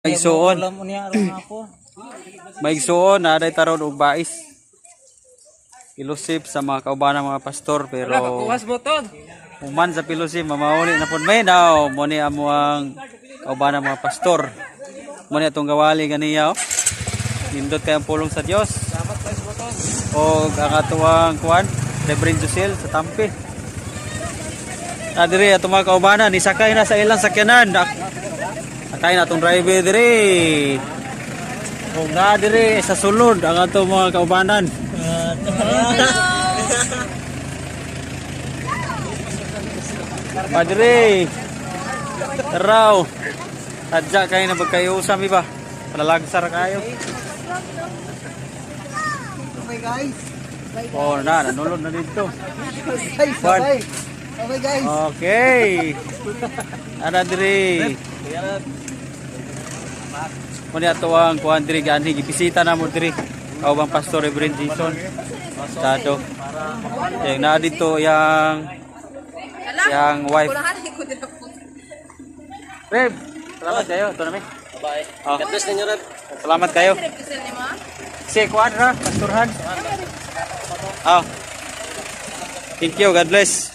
Maigsuon. Maigsuon, naday taron og bais. Ilusip sa mga kaubanan mga pastor pero human sa pilusip mamauli na pud may daw mo ni amo ang kaubanan mga pastor. Mo ni atong gawali ganiya oh. Nindot kay ang pulong sa Dios. Og ang atuang kuan, Reverend Josel sa Tampi. Adiri atong mga kaubanan ni sakay na sa ilang sakyanan. Sakay na atong driver diri. Og na diri sa sulod ang atong mga kaubanan. Padre. Taraw. Tadya kayo na pagkayusam iba. Palalagsar kayo. Okay guys. Oh, nanulod na dito. Guys, okay. Okay guys. Okay. Ana diri. Muna ato ang kuan diri gani gibisita na mo diri. Kaubang Pastor Reverend Jason. Tado. Yang na dito yang wife. Reb, salamat kayo. Ito namin. Bye. Oh. God bless ninyo, Reb. Salamat kayo. Si kuan ra, Pastor Han. Oh. Thank you. God bless.